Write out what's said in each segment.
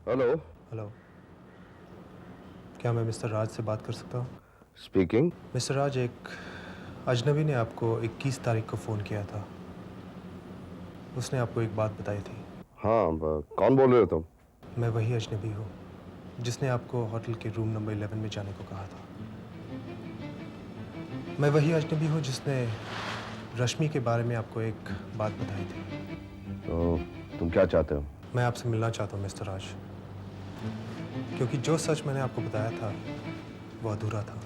Hello. Hello, क्या मैं mister राज से बात कर सकता हूँ? स्पीकिंग। मिस्टर राज, एक अजनबी ने आपको 21 तारीख को फ़ोन किया था। उसने आपको एक बात बताई थी। हाँ, कौन बोल रहे हो तुम? मैं वही अजनबी हूँ जिसने आपको होटल के रूम नंबर 11 में जाने को कहा था। मैं वही अजनबी हूँ जिसने रश्मि के बारे में आपको एक बात बताई थी। तो तुम क्या चाहते हो? मैं आपसे मिलना चाहता हूँ मिस्टर राज, क्योंकि जो सच मैंने आपको बताया था वो अधूरा था,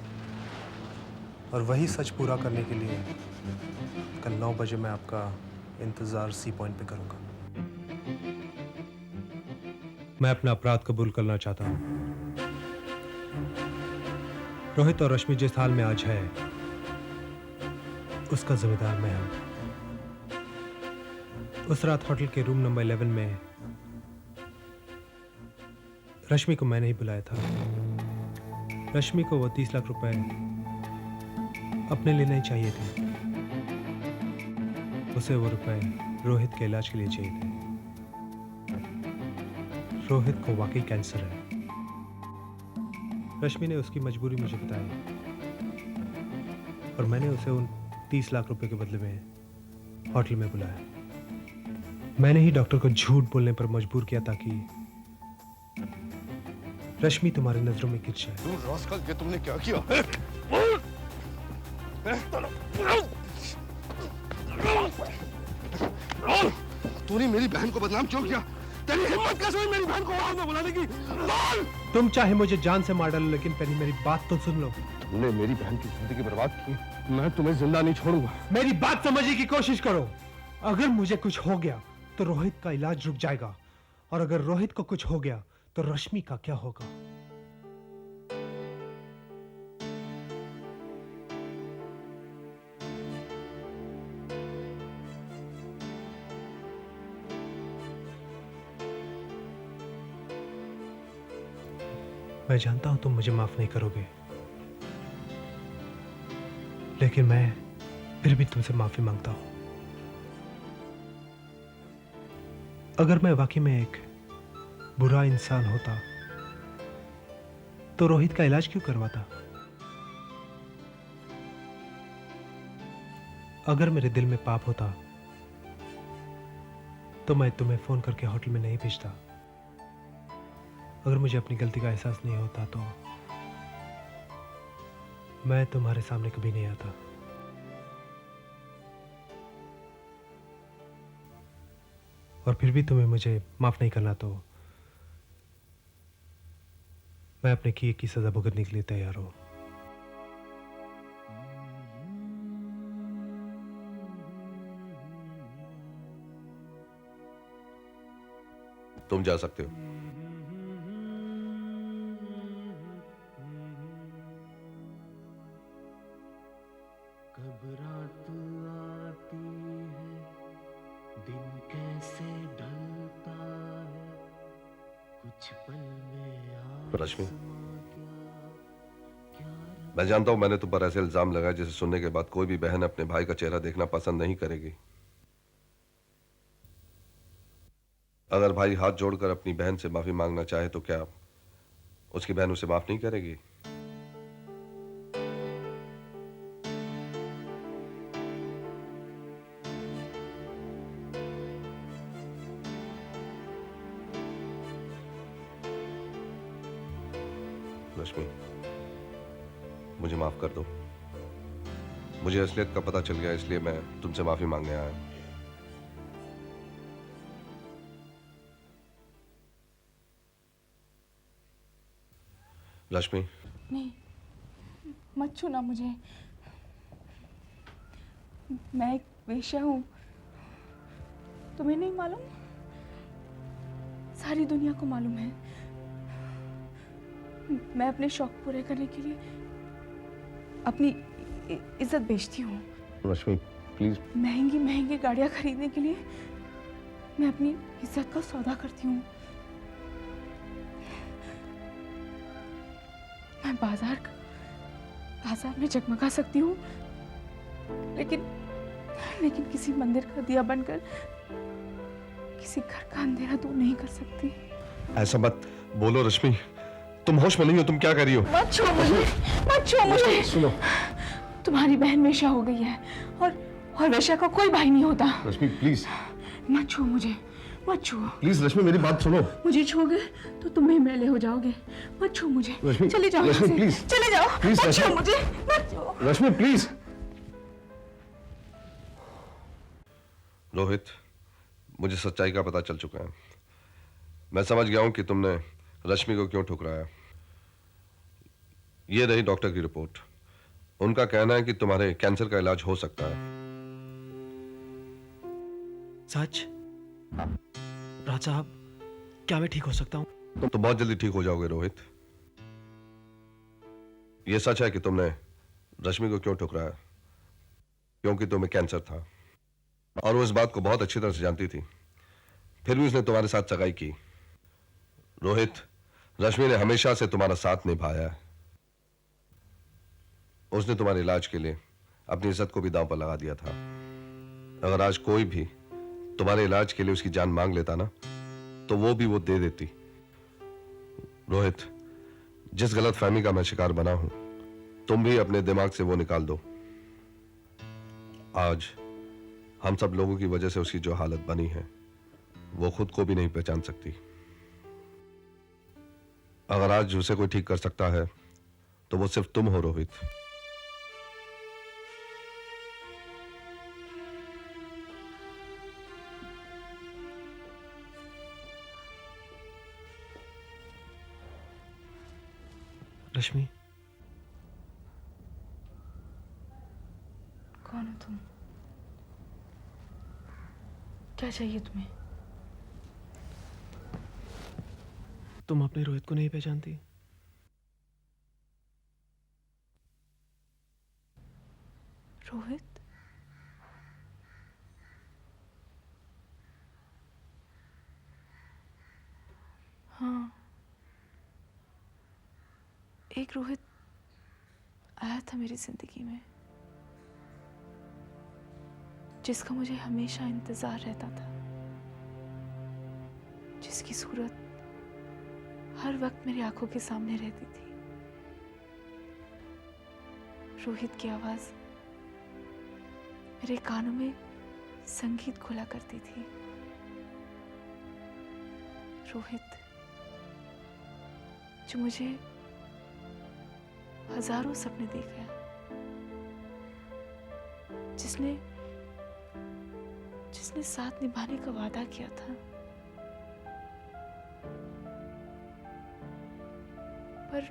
और वही सच पूरा करने के लिए कल 9 बजे मैं आपका इंतज़ार सी पॉइंट पे करूँगा। मैं अपना अपराध कबूल करना चाहता हूँ। रोहित और रश्मि जिस हाल में आज है उसका जिम्मेदार मैं हूँ। उस रात होटल के रूम नंबर 11 में रश्मि को मैंने ही बुलाया था। रश्मि को वो 30 लाख रुपए अपने लिए नहीं चाहिए थे, उसे वो रुपए रोहित के इलाज के लिए चाहिए थे। रोहित को वाकई कैंसर है। रश्मि ने उसकी मजबूरी मुझे बताई और मैंने उसे उन 30 लाख रुपए के बदले में होटल में बुलाया। मैंने ही डॉक्टर को झूठ बोलने पर मजबूर किया ताकि रश्मि तुम्हारी नजरों में गिर जाए। ये तुमने क्या किया? तूने मेरी बहन को बदनाम क्यों किया? तेरी हिम्मत कैसे हुई मेरी बहन को वहां में बुलाने की? तुम चाहे मुझे जान से मार डालो, लेकिन पहले मेरी बात तो सुन लो। तुमने मेरी बहन की जिंदगी बर्बाद की, मैं तुम्हें जिंदा नहीं छोड़ूंगा। मेरी बात समझने की कोशिश करो। अगर मुझे कुछ हो गया तो रोहित का इलाज रुक जाएगा, और अगर रोहित को कुछ हो गया तो रश्मि का क्या होगा? मैं जानता हूं तुम मुझे माफ नहीं करोगे, लेकिन मैं फिर भी तुमसे माफी मांगता हूं। अगर मैं वाकई में एक बुरा इंसान होता तो रोहित का इलाज क्यों करवाता? अगर मेरे दिल में पाप होता तो मैं तुम्हें फोन करके होटल में नहीं भेजता। अगर मुझे अपनी गलती का एहसास नहीं होता तो मैं तुम्हारे सामने कभी नहीं आता। और फिर भी तुम्हें मुझे माफ नहीं करना तो मैं अपने किए की सजा भुगतने के लिए तैयार हूं। तुम जा सकते हो। कब रात आती है, दिन कैसे ढलता है, कुछ पल में रश्मि, आसमां क्या मैं जानता हूं मैंने तुम पर ऐसे इल्जाम लगाए जिसे सुनने के बाद कोई भी बहन अपने भाई का चेहरा देखना पसंद नहीं करेगी। अगर भाई हाथ जोड़कर अपनी बहन से माफी मांगना चाहे तो क्या उसकी बहन उसे माफ नहीं करेगी? रश्मि, मुझे माफ कर दो। मुझे असलियत का पता चल गया, इसलिए मैं तुमसे माफी मांगने आया हूं। रश्मि, नहीं, मत छूना मुझे। मैं एक वेश्या हूँ, तुम्हें नहीं मालूम? सारी दुनिया को मालूम है। मैं अपने शौक पूरे करने के लिए अपनी इज्जत बेचती हूँ। रश्मि प्लीज। महंगी महंगी गाड़ियाँ खरीदने के लिए मैं अपनी इज्जत का सौदा करती हूँ। मैं बाजार में जगमगा सकती हूँ, लेकिन किसी मंदिर का दिया बनकर किसी घर का अंधेरा दूर नहीं कर सकती। ऐसा मत बोलो रश्मि, तुम होश में नहीं हो, तुम क्या कर रही हो? मत छुओ मुझे, मत छुओ मुझे। सुनो तुम्हारी बहन वेश्या हो गई है और वेश्या का कोई भाई नहीं होता। रश्मि प्लीज, मत छुओ मुझे, मत छुओ। प्लीज रश्मि मेरी बात सुनो। मुझे छुओगे तो तुम भी मैले हो जाओगे। मत छुओ मुझे, रश्मि, चले जाओ रश्मि, यहाँ से। प्लीज। चले जाओ, प्लीज, मत रश्मि। छुओ मुझे, मत छुओ। रश्मि प्लीज। रोहित, मुझे सच्चाई का पता चल चुका है। मैं समझ गया हूं कि तुमने रश्मि को क्यों ठुकराया। ये रही डॉक्टर की रिपोर्ट। उनका कहना है कि तुम्हारे कैंसर का इलाज हो सकता है। सच? राज साहब, क्या मैं ठीक हो सकता हूँ? तुम तो बहुत जल्दी ठीक हो जाओगे रोहित। यह सच है कि तुमने रश्मि को क्यों ठुकराया, क्योंकि तुम्हें कैंसर था और वो इस बात को बहुत अच्छी तरह से जानती थी, फिर भी उसने तुम्हारे साथ सगाई की। रोहित, रश्मि ने हमेशा से तुम्हारा साथ निभाया है। उसने तुम्हारे इलाज के लिए अपनी इज्जत को भी दांव पर लगा दिया था। अगर आज कोई भी तुम्हारे इलाज के लिए उसकी जान मांग लेता ना, तो वो भी वो दे देती। रोहित, जिस गलत फहमी का मैं शिकार बना हूं, तुम भी अपने दिमाग से वो निकाल दो। आज हम सब लोगों की वजह से उसकी जो हालत बनी है, वो खुद को भी नहीं पहचान सकती। अगर आज उसे कोई ठीक कर सकता है तो वो सिर्फ तुम हो रोहित। रश्मि, कौन हो तुम? क्या चाहिए तुम्हें? तुम अपने रोहित को नहीं पहचानती? रोहित? हाँ, एक रोहित आया था मेरी जिंदगी में, जिसका मुझे हमेशा इंतजार रहता था, जिसकी सूरत हर वक्त मेरी आंखों के सामने रहती थी। रोहित की आवाज मेरे कानों में संगीत खोला करती थी। रोहित जो मुझे हजारों सपने दिखाया, जिसने साथ निभाने का वादा किया था, पर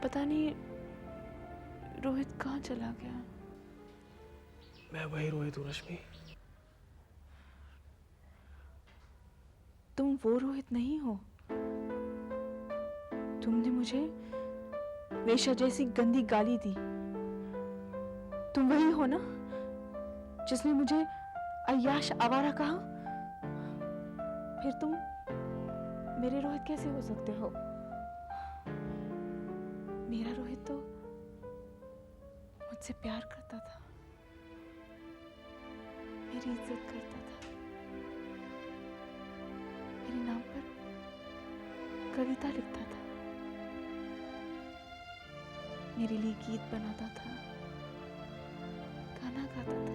पता नहीं रोहित कहाँ चला गया। मैं वही रोहित हूँ रश्मि। तुम वो रोहित नहीं हो। तुमने मुझे वेश्या जैसी गंदी गाली दी। तुम वही हो ना जिसने मुझे अय्याश आवारा कहा? फिर तुम मेरे रोहित कैसे हो सकते हो? मेरा रोहित तो मुझसे प्यार करता था, मेरी इज्जत करता था, मेरे नाम पर कविता लिखता था, मेरे लिए गीत बनाता था, गाना गाता था।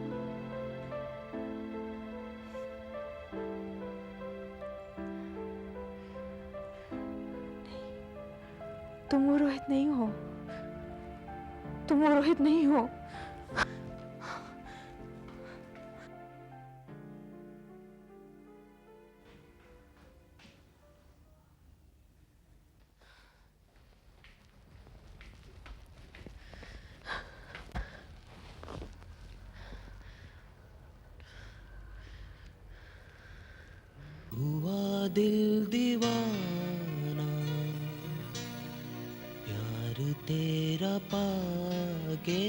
तुम वो रोहित नहीं हो। तुम वो रोहित नहीं हो। हुआ दिल दीवाना प्यार तेरा पाके,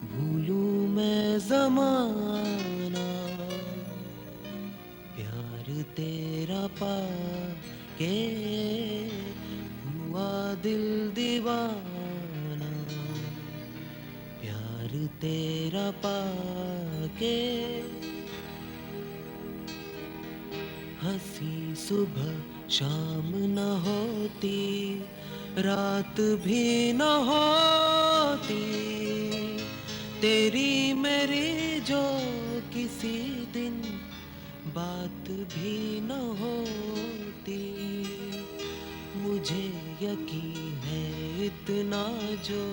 भूलूं मैं जमाना प्यार तेरा पाके। हुआ दिल दीवाना प्यार तेरा पाके, हंसी सुबह शाम न होती, रात भी न होती, तेरी मेरी जो किसी दिन बात भी न होती। मुझे यकीन है इतना जो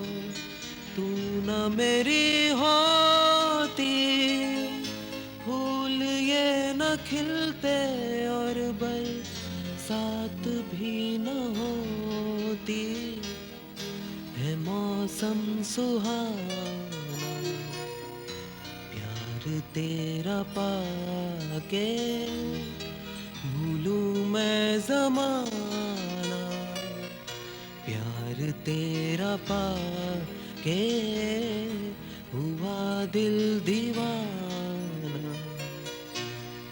तू न मेरी होती, फूल ये न खिलते और बरसात भी न होती, है मौसम सुहाना प्यार तेरा पाके, भूलूं मैं ज़माना प्यार तेरा पाके, हुआ दिल दीवाना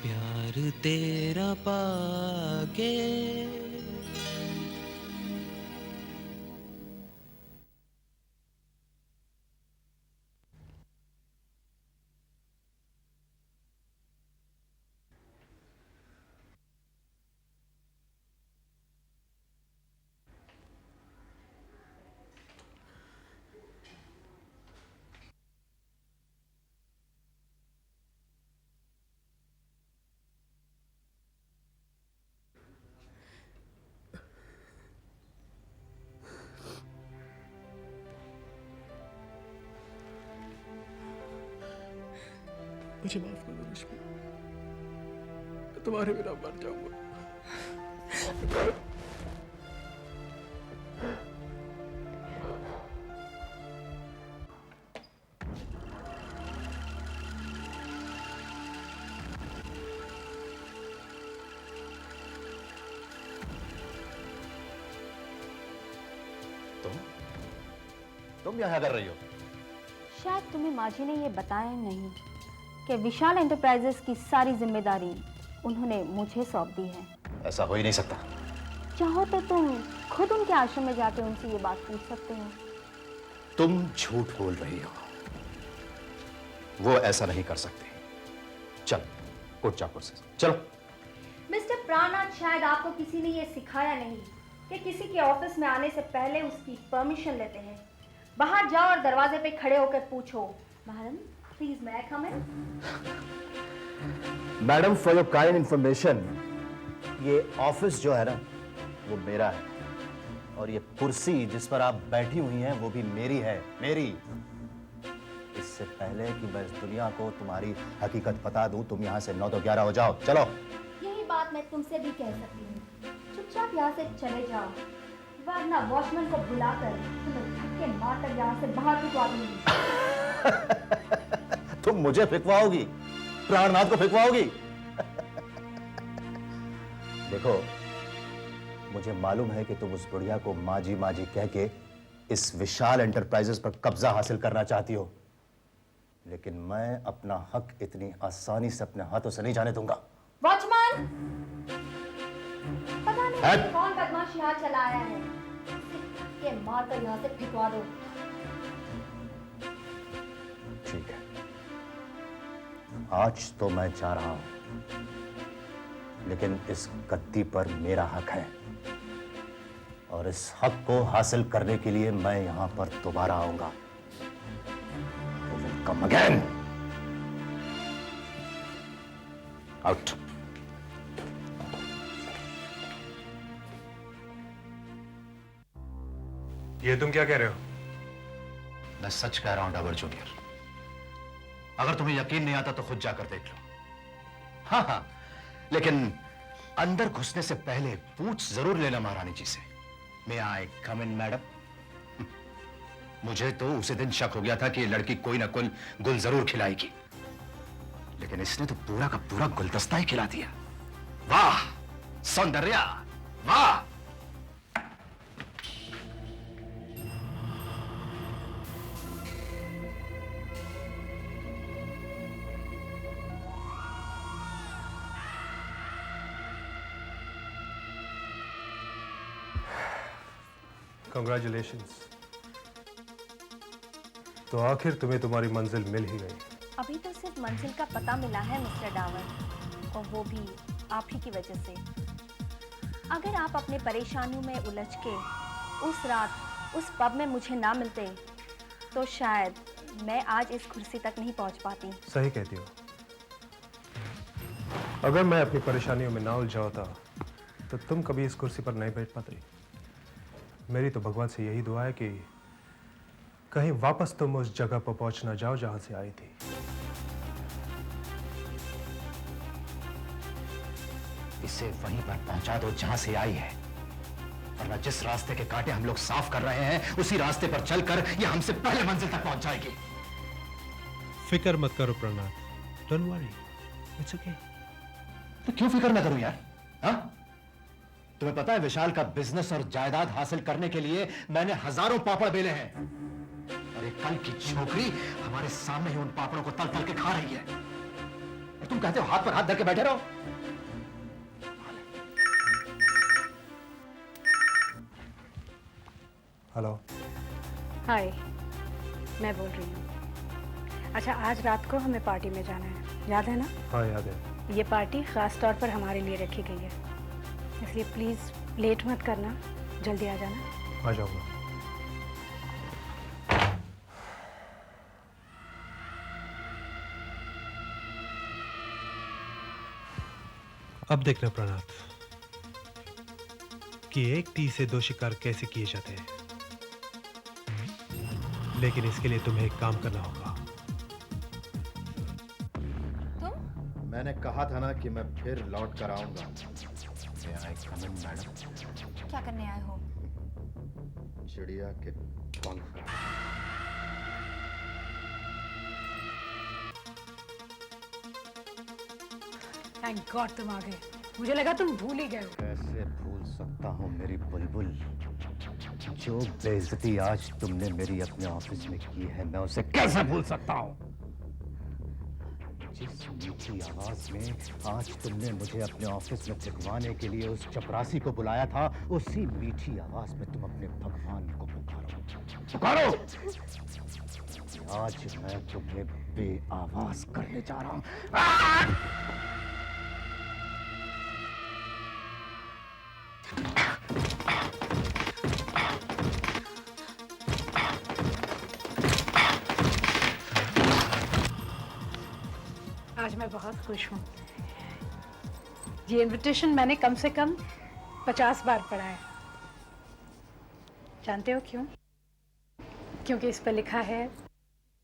प्यार तेरा पाके। मुझे माफ कर दो रश्मि, मैं तुम्हारे बिना मर जाऊंगा। तुम यहाँ कर रही हो? शायद तुम्हें माझी ने ये बताया नहीं कि विशाल एंटरप्राइजेस की सारी जिम्मेदारी उन्होंने मुझे सौंप दी है। ऐसा हो ही नहीं सकता। चाहो तो तुम खुद उनके आश्रम में जाके उनसे ये बात पूछ सकते हो। तुम झूठ बोल रही हो, वो ऐसा नहीं कर सकती। चल उठ जा कुर्सी से, चलो। मिस्टर प्राणनाथ, शायद आपको किसी ने ये सिखाया नहीं कि किसी के ऑफिस में आने से पहले उसकी परमिशन लेते हैं। बाहर जाओ और दरवाजे पे खड़े होकर पूछो, madam please may I come in? Madam, for your kind information, ये ऑफिस जो है ना वो मेरा है, और ये कुर्सी जिस पर आप बैठी हुई हैं वो भी मेरी है, मेरी। इससे पहले कि मैं इस दुनिया को तुम्हारी हकीकत बता दूं, तुम यहाँ से 9 तो 11 हो जाओ, चलो। यही बात मैं तुमसे भी कह सकती हूँ, चुपचाप यहाँ से चले जाओ, वरना वॉचमैन को बुलाकर तुम्हें धक्के मारकर यहाँ से बाहर फिकवा दूंगी। तुम मुझे फिकवाओगी? प्राणनाथ को फिकवाओगी? देखो, मुझे मालूम है कि तुम उस बुढ़िया को माजी माजी कह के इस विशाल एंटरप्राइजेस पर कब्जा हासिल करना चाहती हो, लेकिन मैं अपना हक इतनी आसानी से अपने हाथों से नहीं जाने दूंगा। वॉचमैन, पता नहीं कौन बदमाश यहाँ चला आया है, के मारकर यहाँ से फिकवा दो। ठीक है, आज तो मैं जा रहा हूं, लेकिन इस गद्दी पर मेरा हक है, और इस हक को हासिल करने के लिए मैं यहां पर दोबारा आऊंगा। Come again. आउट। ये तुम क्या कह रहे हो? मैं सच कह रहा हूं डाबर जूनियर, अगर तुम्हें यकीन नहीं आता तो खुद जाकर देख लो। हाँ, लेकिन अंदर घुसने से पहले पूछ जरूर लेना महारानी जी से। मे आई कम इन मैडम? मुझे तो उसी दिन शक हो गया था कि ये लड़की कोई ना कोई गुल जरूर खिलाएगी, लेकिन इसने तो पूरा का पूरा गुलदस्ता ही खिला दिया। वाह सौंदर्या, वाह। कंग्रेचुलेशंस। तो आखिर तुम्हें तुम्हारी मंजिल मिल ही गई। अभी तो सिर्फ मंजिल का पता मिला है मिस्टर डावर, और वो भी आप ही की वजह से। अगर आप अपने परेशानियों में उलझ के उस रात उस पब में मुझे ना मिलते तो शायद मैं आज इस कुर्सी तक नहीं पहुंच पाती। सही कहती हो। अगर मैं अपनी परेशानियों में ना उलझा होता तो तुम कभी इस कुर्सी पर नहीं बैठ पाती। मेरी तो भगवान से यही दुआ है कि कहीं वापस तुम उस जगह पर पहुंच ना जाओ जहां से आई थी। इसे वहीं पर पहुंचा दो जहां से आई है, वरना जिस रास्ते के कांटे हम लोग साफ कर रहे हैं उसी रास्ते पर चलकर यह हमसे पहले मंजिल तक पहुंच जाएगी। फिक्र मत करो प्रणाम, डोंट वरी, इट्स ओके। तो क्यों फिक्र ना करूं यार? हाँ? तुम्हें पता है विशाल का बिजनेस और जायदाद हासिल करने के लिए मैंने हजारों पापड़ बेले हैं, और एक कल की छोकरी हमारे सामने ही उन पापड़ों को तल तल के खा रही है, और तुम कहते हो हाथ पर हाथ धर के बैठे रहो। हेलो। हाय, मैं बोल रही हूँ। अच्छा, आज रात को हमें पार्टी में जाना है, याद है ना? हाँ याद है। ये पार्टी ख़ास तौर पर हमारे लिए रखी गई है, इसलिए प्लीज़ लेट मत करना, जल्दी आ जाना। आ जाऊंगा। अब देखना प्रणव कि एक तीर से दो शिकार कैसे किए जाते हैं, लेकिन इसके लिए तुम्हें एक काम करना होगा। मैंने कहा था ना कि मैं फिर लौट कर आऊंगा। मैडम, क्या करने आए हो? चिड़िया के पंख। थैंक गॉड तुम आ गए, मुझे लगा तुम भूल ही गए हो। कैसे भूल सकता हूँ मेरी बुलबुल? जो बेइज्जती आज तुमने मेरी अपने ऑफिस में की है, मैं उसे कैसे भूल सकता हूँ? जिस मीठी आवाज में आज तुमने मुझे अपने ऑफिस में चिढ़वाने के लिए उस चपरासी को बुलाया था, उसी मीठी आवाज में तुम अपने भगवान को पुकारो, पुकारो। आज मैं तुम्हें बेआवाज करने जा रहा हूँ। आज मैं बहुत खुश हूँ। ये इनविटेशन मैंने कम से कम 50 बार पढ़ा है। जानते हो क्यों? क्योंकि इस पर लिखा है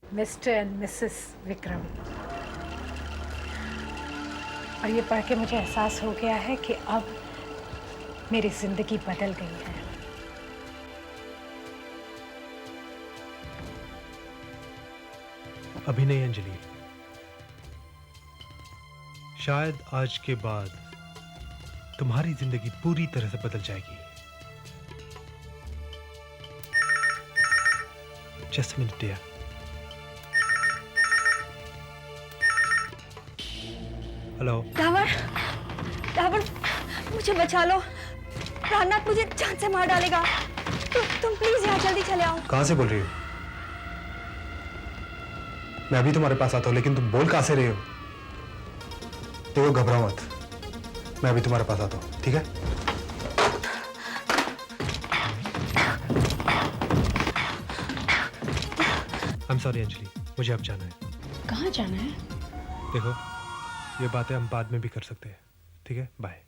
मिस्टर एंड मिसेस विक्रम। और ये पढ़ के मुझे एहसास हो गया है कि अब मेरी जिंदगी बदल गई है। अभी नहीं अंजलि, शायद आज के बाद तुम्हारी जिंदगी पूरी तरह से बदल जाएगी। Just minute dear. Hello. Dawar, Dawar, मुझे बचा लो। प्राणनाथ मुझे जान से मार डालेगा। तुम प्लीज यहाँ जल्दी चले आओ। कहां से बोल रही हो? मैं अभी तुम्हारे पास आता हूं, लेकिन तुम बोल कहां से रही हो? देखो, घबराओ मत, मैं अभी तुम्हारे पास आता हूं, ठीक है? I'm sorry अंजलि, मुझे अब जाना है। कहाँ जाना है? देखो, ये बातें हम बाद में भी कर सकते हैं, ठीक है? बाय।